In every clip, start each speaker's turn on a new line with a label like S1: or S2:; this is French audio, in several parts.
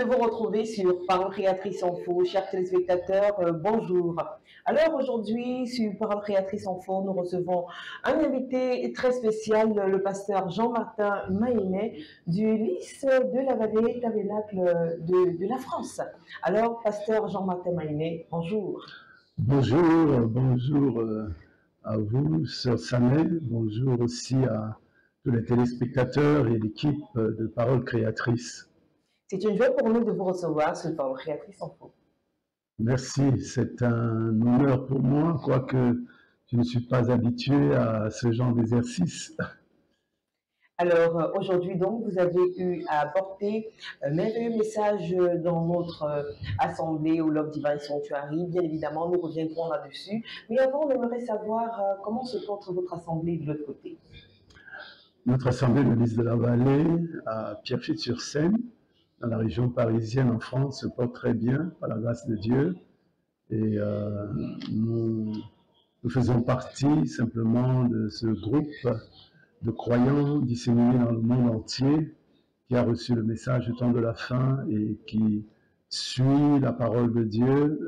S1: de vous retrouver sur Parole Créatrice Info. Chers téléspectateurs, bonjour. Alors aujourd'hui, sur Parole Créatrice Info, nous recevons un invité très spécial, le pasteur Jean-Martin Maïné du LIS de la Vallée Tabernacle de la France. Alors, pasteur Jean-Martin Maïné, bonjour.
S2: Bonjour à vous, sœur Samet. Bonjour aussi à tous les téléspectateurs et l'équipe de Parole Créatrice.
S1: C'est une joie pour nous de vous recevoir sur Parole Créatrice Info.
S2: Merci, c'est un honneur pour moi, quoique je ne suis pas habitué à ce genre d'exercice.
S1: Alors aujourd'hui donc, vous avez eu à apporter un merveilleux message dans notre assemblée au Love Divine Sanctuary. Bien évidemment, nous reviendrons là-dessus. Mais avant, on aimerait savoir comment se porte votre assemblée de l'autre côté.
S2: Notre assemblée de l'Église de la Vallée à Pierrefitte-sur-Seine, dans la région parisienne en France, se porte très bien par la grâce de Dieu. Et nous faisons partie simplement de ce groupe de croyants disséminés dans le monde entier qui a reçu le message du temps de la fin et qui suit la parole de Dieu.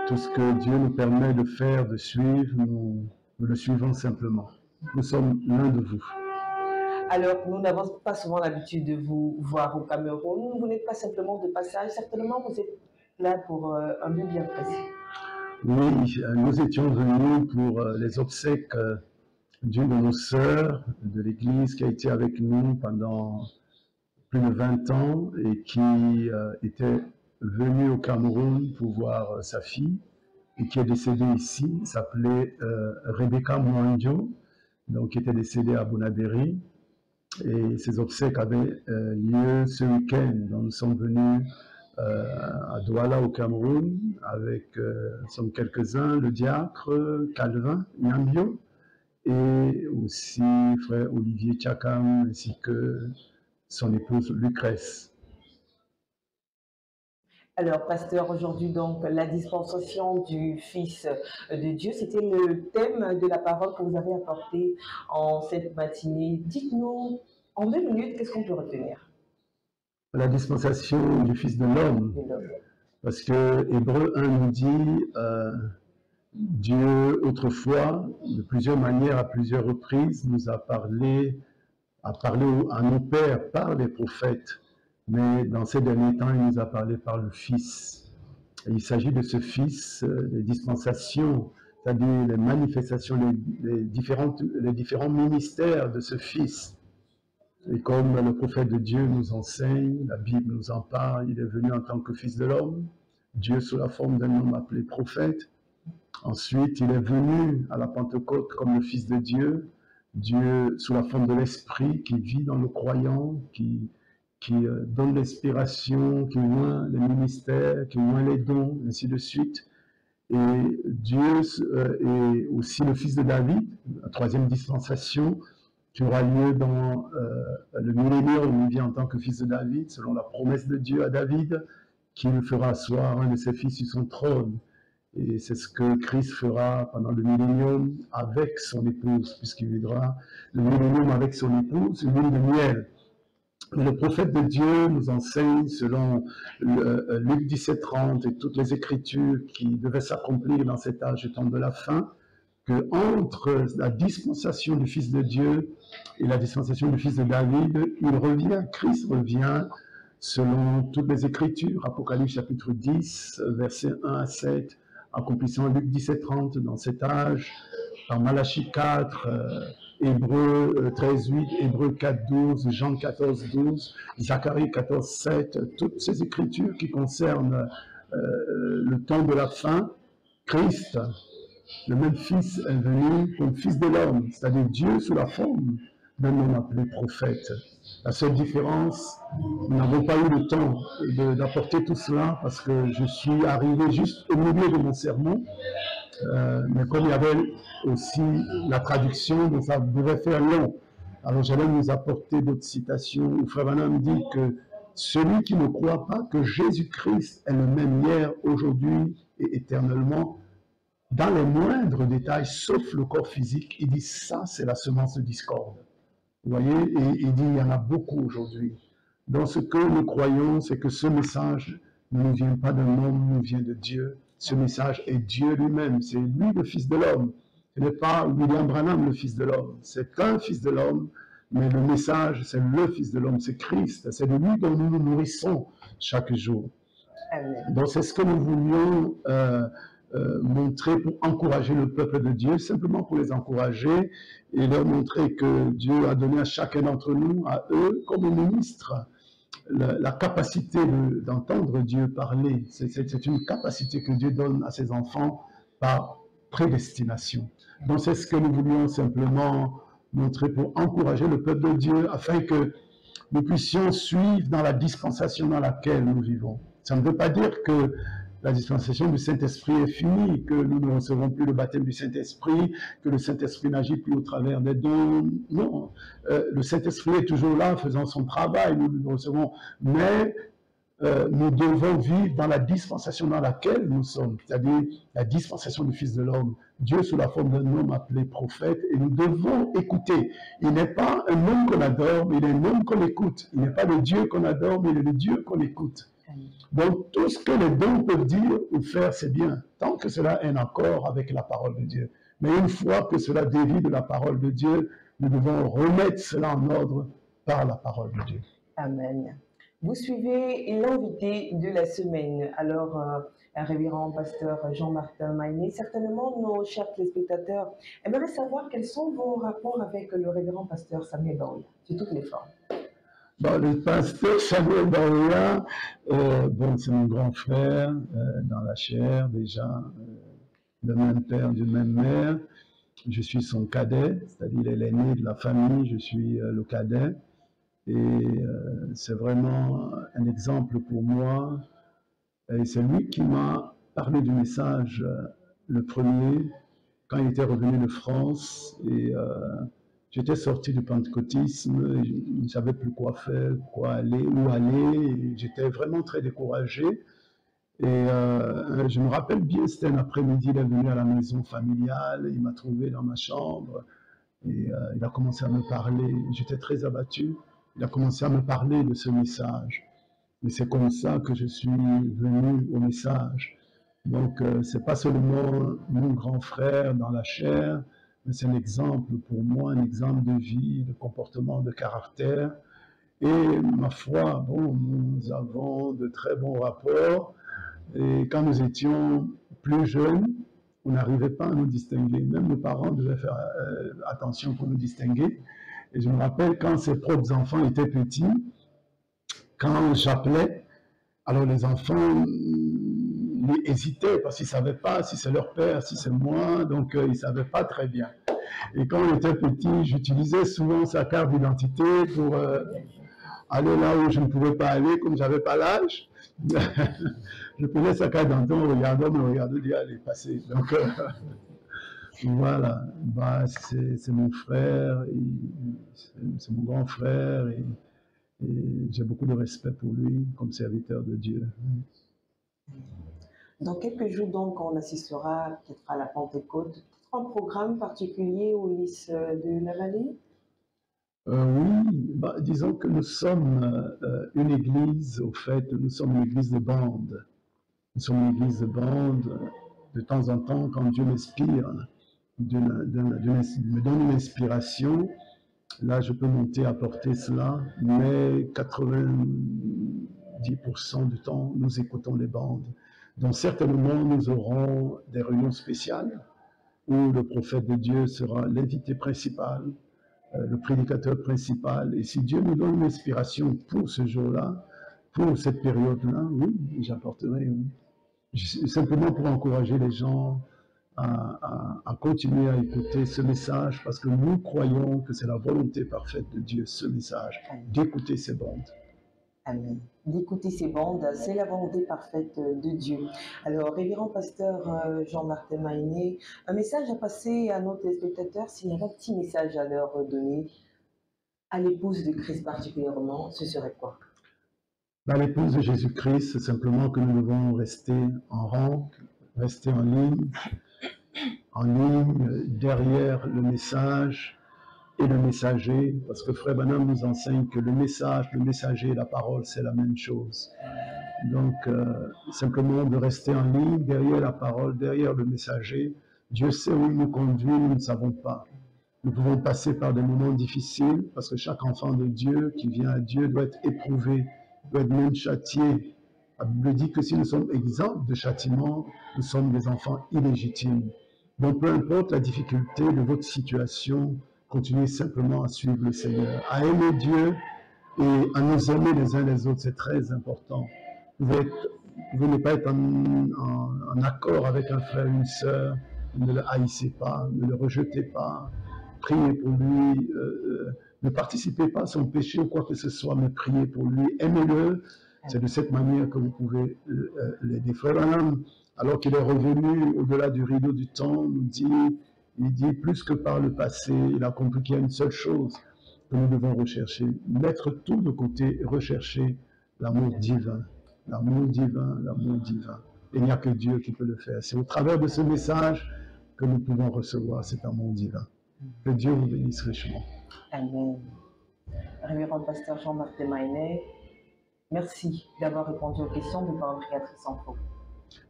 S2: Tout ce que Dieu nous permet de faire, de suivre, nous le suivons simplement. Nous sommes l'un de vous.
S1: Alors, nous n'avons pas souvent l'habitude de vous voir au Cameroun. Vous n'êtes pas simplement de passage. Certainement, vous êtes là pour un but bien précis.
S2: Oui, nous étions venus pour les obsèques d'une de nos sœurs de l'Église qui a été avec nous pendant plus de 20 ans et qui était venue au Cameroun pour voir sa fille et qui est décédée ici, s'appelait Rebecca Mwanjo, donc qui était décédée à Bonabéry. Et ces obsèques avaient lieu ce week-end. Donc nous sommes venus à Douala au Cameroun avec sommes quelques-uns, le diacre Calvin Nyambio et aussi frère Olivier Tchakam ainsi que son épouse Lucrèce.
S1: Alors, pasteur, aujourd'hui, donc, la dispensation du Fils de Dieu, c'était le thème de la parole que vous avez apporté en cette matinée. Dites-nous, en 2 minutes, qu'est-ce qu'on peut retenir?
S2: La dispensation du Fils de l'homme, parce que Hébreu 1 nous dit Dieu, autrefois, de plusieurs manières, à plusieurs reprises, nous a parlé à nos pères par les prophètes. Mais dans ces derniers temps, il nous a parlé par le Fils. Et il s'agit de ce Fils, les dispensations, c'est-à-dire les manifestations, les différents ministères de ce Fils. Et comme le prophète de Dieu nous enseigne, la Bible nous en parle, il est venu en tant que Fils de l'homme, Dieu sous la forme d'un homme appelé prophète. Ensuite, il est venu à la Pentecôte comme le Fils de Dieu, Dieu sous la forme de l'Esprit qui vit dans le croyant, qui donne l'inspiration, qui oint les ministères, qui oint les dons, ainsi de suite. Et Dieu est aussi le Fils de David, la troisième dispensation, qui aura lieu dans le millénaire où il vient en tant que Fils de David, selon la promesse de Dieu à David, qui le fera asseoir un de ses fils sur son trône. Et c'est ce que Christ fera pendant le millénium avec son épouse, puisqu'il vivra le millénium avec son épouse, une lune de miel. Mais le prophète de Dieu nous enseigne, selon Luc 17:30 et toutes les écritures qui devaient s'accomplir dans cet âge du temps de la fin, que entre la dispensation du Fils de Dieu et la dispensation du Fils de David, il revient, Christ revient, selon toutes les écritures, Apocalypse chapitre 10, versets 1 à 7, accomplissant Luc 17:30 dans cet âge, par Malachie 4, Hébreux 13:8, Hébreux 4:12, Jean 14:12, Zacharie 14:7, toutes ces écritures qui concernent le temps de la fin. Christ, le même Fils, est venu comme Fils de l'homme, c'est-à-dire Dieu sous la forme d'un homme appelé prophète. La seule différence, nous n'avons pas eu le temps d'apporter tout cela parce que je suis arrivé juste au milieu de mon sermon. Mais comme il y avait aussi la traduction, donc ça devait faire long. Alors j'allais nous apporter d'autres citations où Frère Branham dit que celui qui ne croit pas que Jésus-Christ est le même hier, aujourd'hui et éternellement, dans les moindres détails, sauf le corps physique, il dit ça, c'est la semence de discorde. Vous voyez, et il dit il y en a beaucoup aujourd'hui. Donc ce que nous croyons, c'est que ce message ne nous vient pas d'un homme, nous vient de Dieu. Ce message est Dieu lui-même, c'est lui le Fils de l'homme. Ce n'est pas William Branham le Fils de l'homme, c'est un Fils de l'homme, mais le message, c'est le Fils de l'homme, c'est Christ, c'est de lui dont nous nous nourrissons chaque jour.
S1: Amen.
S2: Donc c'est ce que nous voulions montrer pour encourager le peuple de Dieu, simplement pour les encourager et leur montrer que Dieu a donné à chacun d'entre nous, à eux, comme ministres, la capacité d'entendre Dieu parler. C'est une capacité que Dieu donne à ses enfants par prédestination. Donc c'est ce que nous voulions simplement montrer pour encourager le peuple de Dieu afin que nous puissions suivre dans la dispensation dans laquelle nous vivons. Ça ne veut pas dire que la dispensation du Saint-Esprit est finie, que nous ne recevons plus le baptême du Saint-Esprit, que le Saint-Esprit n'agit plus au travers des dons. Non, le Saint-Esprit est toujours là, faisant son travail, nous le recevons, mais nous devons vivre dans la dispensation dans laquelle nous sommes, c'est-à-dire la dispensation du Fils de l'homme, Dieu sous la forme d'un homme appelé prophète, et nous devons écouter. Il n'est pas un homme qu'on adore, mais il est un homme qu'on écoute. Il n'est pas le Dieu qu'on adore, mais il est le Dieu qu'on écoute. Donc tout ce que les dons peuvent dire ou faire, c'est bien, tant que cela est en accord avec la parole de Dieu. Mais une fois que cela dévie de la parole de Dieu, nous devons remettre cela en ordre par la parole de Dieu.
S1: Amen. Vous suivez l'invité de la semaine. Alors, révérend pasteur Jean-Martin Maïné, certainement nos chers téléspectateurs aimeraient savoir quels sont vos rapports avec le révérend pasteur Samuel Baouya, sur toutes les formes.
S2: Bon, le pasteur Samuel Baouya, bon, c'est mon grand frère dans la chair, déjà, le même père, du même mère. Je suis son cadet, c'est-à-dire il est l'aîné de la famille, je suis le cadet. Et c'est vraiment un exemple pour moi. Et c'est lui qui m'a parlé du message le premier, quand il était revenu de France. Et j'étais sorti du pentecôtisme, je ne savais plus quoi faire, quoi aller, où aller. J'étais vraiment très découragé. Et je me rappelle bien, c'était un après-midi, il est venu à la maison familiale, il m'a trouvé dans ma chambre. Et il a commencé à me parler. J'étais très abattu. Il a commencé à me parler de ce message. Et c'est comme ça que je suis venu au message. Donc, c'est pas seulement mon grand frère dans la chair, mais c'est un exemple pour moi, un exemple de vie, de comportement, de caractère. Et ma foi, bon, nous avons de très bons rapports. Et quand nous étions plus jeunes, on n'arrivait pas à nous distinguer. Même nos parents devaient faire attention pour nous distinguer. Et je me rappelle quand ses propres enfants étaient petits, quand j'appelais, alors les enfants hésitaient parce qu'ils ne savaient pas si c'est leur père, si c'est moi, donc ils ne savaient pas très bien. Et quand on était petit, j'utilisais souvent sa carte d'identité pour aller là où je ne pouvais pas aller, comme je n'avais pas l'âge. Je prenais sa carte d'identité, on me regardait, dit allez, passez. Donc voilà, bah, c'est mon frère, c'est mon grand frère, et j'ai beaucoup de respect pour lui comme serviteur de Dieu.
S1: Dans quelques jours, donc, on assistera peut-être à la Pentecôte, un programme particulier au Lys de la Vallée?
S2: Oui, bah, disons que nous sommes une église, au fait, nous sommes une église de bande. Nous sommes une église de bande. De temps en temps, quand Dieu m'inspire, me donne une inspiration, là je peux monter apporter cela, mais 90% du temps, nous écoutons les bandes. Donc certainement, nous aurons des réunions spéciales où le prophète de Dieu sera l'invité principal, le prédicateur principal. Et si Dieu nous donne une inspiration pour ce jour-là, pour cette période-là, oui, j'apporterai, oui. Simplement pour encourager les gens à continuer à écouter ce message, parce que nous croyons que c'est la volonté parfaite de Dieu, ce message, d'écouter ces bandes.
S1: Amen. D'écouter ces bandes, c'est la volonté parfaite de Dieu. Alors, révérend pasteur Jean-Martin Maïné, un message à passer à nos téléspectateurs, s'il y avait un petit message à leur donner, à l'épouse de Christ particulièrement, ce serait quoi?
S2: Dans l'épouse de Jésus-Christ, c'est simplement que nous devons rester en rang, rester en ligne, derrière le message, et le messager, parce que Frère Branham nous enseigne que le message, le messager et la parole, c'est la même chose. Donc, simplement de rester en ligne derrière la parole, derrière le messager. Dieu sait où il nous conduit, nous ne savons pas. Nous pouvons passer par des moments difficiles, parce que chaque enfant de Dieu qui vient à Dieu doit être éprouvé, doit être même châtié. La Bible dit que si nous sommes exempts de châtiment, nous sommes des enfants illégitimes. Donc, peu importe la difficulté de votre situation, continuez simplement à suivre le Seigneur, à aimer Dieu et à nous aimer les uns les autres. C'est très important. Vous pouvez ne pas être en accord avec un frère ou une sœur, ne le haïssez pas, ne le rejetez pas, priez pour lui, ne participez pas à son péché ou quoi que ce soit, mais priez pour lui, aimez-le. C'est de cette manière que vous pouvez l'aider. Frère Branham, alors qu'il est revenu au-delà du rideau du temps, il dit plus que par le passé, il a compris qu'il y a une seule chose que nous devons rechercher, mettre tout de côté et rechercher l'amour divin. L'amour divin, l'amour divin. Et il n'y a que Dieu qui peut le faire. C'est au travers de ce message que nous pouvons recevoir cet amour divin. Que Dieu vous bénisse richement.
S1: Amen. Révérend pasteur Jean-Marc Desmaïnet, merci d'avoir répondu aux questions de Parole Créatrice en Faux.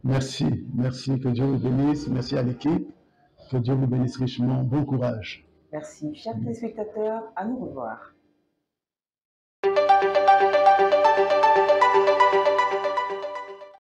S2: Merci, merci, que Dieu vous bénisse, merci à l'équipe, que Dieu vous bénisse richement, bon courage.
S1: Merci, chers téléspectateurs, à nous revoir.